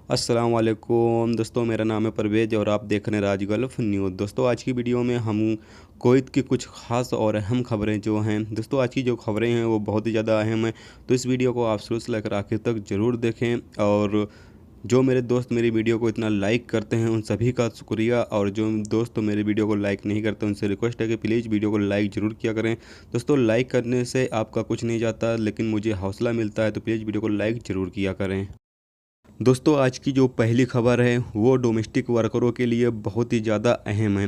अस्सलाम वालेकुम दोस्तों, मेरा नाम है परवेज़ और आप देख रहे हैं राज गल्फ़ न्यूज़। दोस्तों, आज की वीडियो में हम कुवैत की कुछ ख़ास और अहम खबरें जो हैं, दोस्तों आज की जो खबरें हैं वो बहुत ही ज़्यादा अहम हैं। तो इस वीडियो को आप शुरू से लेकर आखिर तक ज़रूर देखें। और जो मेरे दोस्त मेरी वीडियो को इतना लाइक करते हैं उन सभी का शुक्रिया, और जो दोस्त मेरे वीडियो को लाइक नहीं करते उनसे रिक्वेस्ट है कि प्लीज़ वीडियो को लाइक ज़रूर किया करें। दोस्तों, लाइक करने से आपका कुछ नहीं जाता, लेकिन मुझे हौसला मिलता है, तो प्लीज़ वीडियो को लाइक ज़रूर किया करें। दोस्तों, आज की जो पहली खबर है वो डोमेस्टिक वर्करों के लिए बहुत ही ज़्यादा अहम है।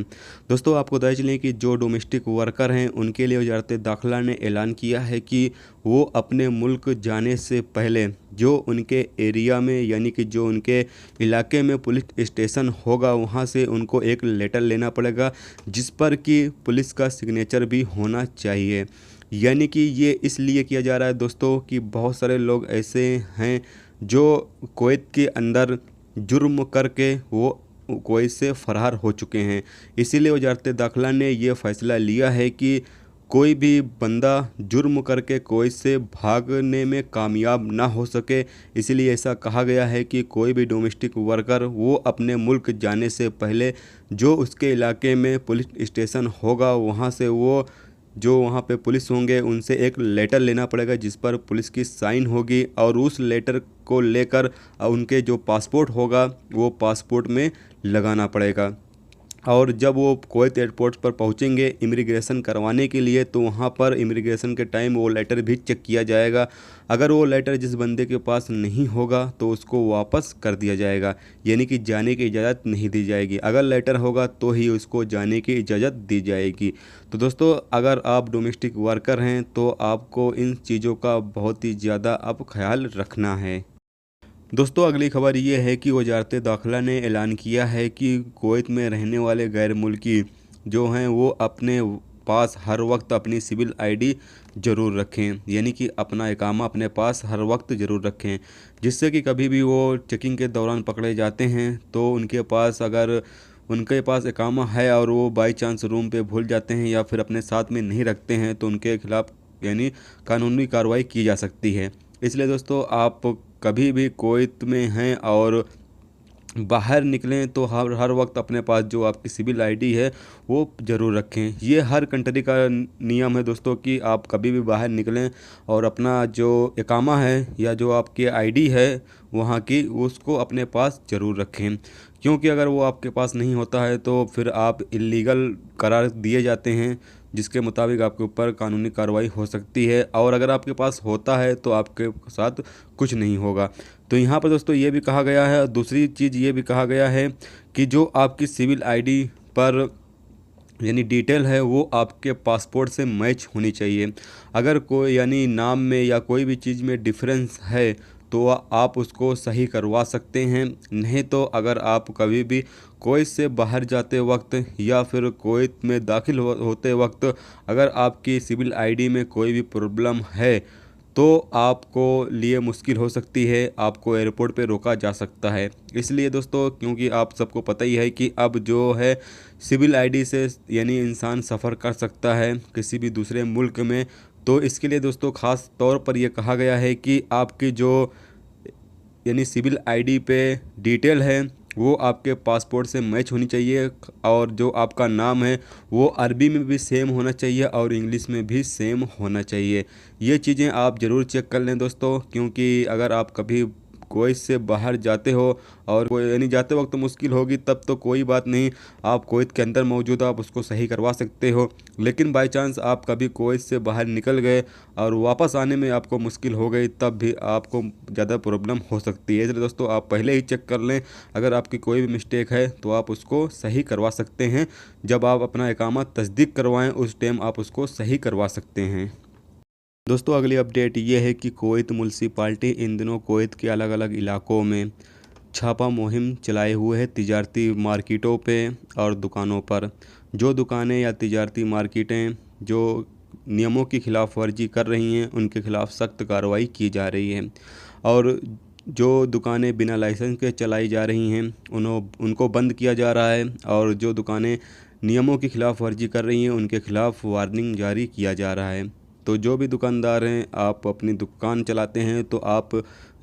दोस्तों, आपको बता चलें कि जो डोमेस्टिक वर्कर हैं उनके लिए वज़ारत दाखिला ने ऐलान किया है कि वो अपने मुल्क जाने से पहले जो उनके एरिया में यानी कि जो उनके इलाके में पुलिस स्टेशन होगा वहाँ से उनको एक लेटर लेना पड़ेगा, जिस पर कि पुलिस का सिग्नेचर भी होना चाहिए। यानी कि ये इसलिए किया जा रहा है दोस्तों कि बहुत सारे लोग ऐसे हैं जो कुवैत के अंदर जुर्म करके वो कुवैत से फ़रार हो चुके हैं। इसीलिए वज़ारत दाखिला ने ये फ़ैसला लिया है कि कोई भी बंदा जुर्म करके कुवैत से भागने में कामयाब ना हो सके। इसीलिए ऐसा कहा गया है कि कोई भी डोमेस्टिक वर्कर वो अपने मुल्क जाने से पहले जो उसके इलाके में पुलिस स्टेशन होगा वहाँ से वो जो वहाँ पे पुलिस होंगे उनसे एक लेटर लेना पड़ेगा, जिस पर पुलिस की साइन होगी, और उस लेटर को लेकर उनके जो पासपोर्ट होगा वो पासपोर्ट में लगाना पड़ेगा। और जब वो कुवैत एयरपोर्ट पर पहुंचेंगे इमिग्रेशन करवाने के लिए, तो वहाँ पर इमिग्रेशन के टाइम वो लेटर भी चेक किया जाएगा। अगर वो लेटर जिस बंदे के पास नहीं होगा तो उसको वापस कर दिया जाएगा, यानी कि जाने की इजाज़त नहीं दी जाएगी। अगर लेटर होगा तो ही उसको जाने की इजाज़त दी जाएगी। तो दोस्तों, अगर आप डोमेस्टिक वर्कर हैं तो आपको इन चीज़ों का बहुत ही ज़्यादा अब ख्याल रखना है। दोस्तों, अगली खबर ये है कि वज़ारत दाखिला ने ऐलान किया है कि कुवैत में रहने वाले गैर मुल्की जो हैं वो अपने पास हर वक्त अपनी सिविल आईडी ज़रूर रखें, यानी कि अपना इकामा अपने पास हर वक्त ज़रूर रखें, जिससे कि कभी भी वो चेकिंग के दौरान पकड़े जाते हैं तो उनके पास अगर उनके पास इकामा है और वो बाई चांस रूम पे भूल जाते हैं या फिर अपने साथ में नहीं रखते हैं तो उनके खिलाफ़ यानी कानूनी कार्रवाई की जा सकती है। इसलिए दोस्तों, आप कभी भी कुवैत में हैं और बाहर निकलें तो हर वक्त अपने पास जो आपकी सिविल आईडी है वो ज़रूर रखें। ये हर कंट्री का नियम है दोस्तों कि आप कभी भी बाहर निकलें और अपना जो इकामा है या जो आपकी आईडी है वहाँ की उसको अपने पास ज़रूर रखें, क्योंकि अगर वो आपके पास नहीं होता है तो फिर आप इलीगल करार दिए जाते हैं, जिसके मुताबिक आपके ऊपर कानूनी कार्रवाई हो सकती है। और अगर आपके पास होता है तो आपके साथ कुछ नहीं होगा। तो यहाँ पर दोस्तों ये भी कहा गया है, दूसरी चीज़ ये भी कहा गया है कि जो आपकी सिविल आईडी पर यानी डिटेल है वो आपके पासपोर्ट से मैच होनी चाहिए। अगर कोई यानी नाम में या कोई भी चीज़ में डिफरेंस है तो आप उसको सही करवा सकते हैं। नहीं तो अगर आप कभी भी कुवैत से बाहर जाते वक्त या फिर कुवैत में दाखिल होते वक्त अगर आपकी सिविल आईडी में कोई भी प्रॉब्लम है तो आपको लिए मुश्किल हो सकती है, आपको एयरपोर्ट पे रोका जा सकता है। इसलिए दोस्तों, क्योंकि आप सबको पता ही है कि अब जो है सिविल आईडी से यानी इंसान सफ़र कर सकता है किसी भी दूसरे मुल्क में, तो इसके लिए दोस्तों ख़ास तौर पर यह कहा गया है कि आपकी जो यानी सिविल आईडी पे डिटेल है वो आपके पासपोर्ट से मैच होनी चाहिए, और जो आपका नाम है वो अरबी में भी सेम होना चाहिए और इंग्लिश में भी सेम होना चाहिए। ये चीज़ें आप ज़रूर चेक कर लें दोस्तों, क्योंकि अगर आप कभी कुवैत से बाहर जाते हो और कोई यानी जाते वक्त मुश्किल होगी तब तो कोई बात नहीं, आप कुवैत के अंदर मौजूद हो आप उसको सही करवा सकते हो। लेकिन बाई चांस आप कभी कुवैत से बाहर निकल गए और वापस आने में आपको मुश्किल हो गई तब भी आपको ज़्यादा प्रॉब्लम हो सकती है। इसलिए दोस्तों, आप पहले ही चेक कर लें, अगर आपकी कोई भी मिस्टेक है तो आप उसको सही करवा सकते हैं। जब आप अपना इकामा तस्दीक करवाएं उस टाइम आप उसको सही करवा सकते हैं। दोस्तों, अगली अपडेट ये है कि कुवैत म्युनिसिपैलिटी इन दिनों कुवैत के अलग अलग इलाकों में छापा मुहिम चलाए हुए है तिजारती मार्केटों पे और दुकानों पर। जो दुकानें या तिजारती मार्केटें जो नियमों की खिलाफ वर्जी कर रही हैं उनके खिलाफ सख्त कार्रवाई की जा रही है, और जो दुकानें बिना लाइसेंस के चलाई जा रही हैं उनको बंद किया जा रहा है, और जो दुकानें नियमों की खिलाफ वर्जी कर रही हैं उनके खिलाफ वार्निंग जारी किया जा रहा है। तो जो भी दुकानदार हैं, आप अपनी दुकान चलाते हैं तो आप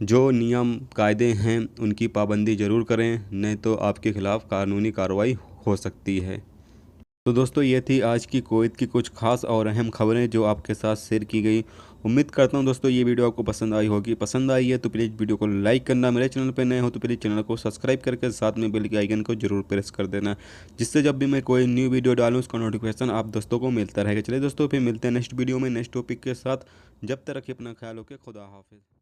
जो नियम कायदे हैं उनकी पाबंदी ज़रूर करें, नहीं तो आपके खिलाफ़ कानूनी कार्रवाई हो सकती है। तो दोस्तों ये थी आज की कुवैत की कुछ खास और अहम खबरें जो आपके साथ शेयर की गई। उम्मीद करता हूँ दोस्तों ये वीडियो आपको पसंद आई होगी। पसंद आई है तो प्लीज़ वीडियो को लाइक करना, मेरे चैनल पर नए हो तो प्लीज़ चैनल को सब्सक्राइब करके साथ में बेल के आइकन को जरूर प्रेस कर देना, जिससे जब भी मैं कोई न्यू वीडियो डालूँ उसका नोटिफिकेशन आप दोस्तों को मिलता रहेगा। चलिए दोस्तों फिर मिलते हैं नेक्स्ट वीडियो में नेक्स्ट टॉपिक के साथ। जब तक रखिए अपना ख्याल, ओके, खुदा हाफिज़।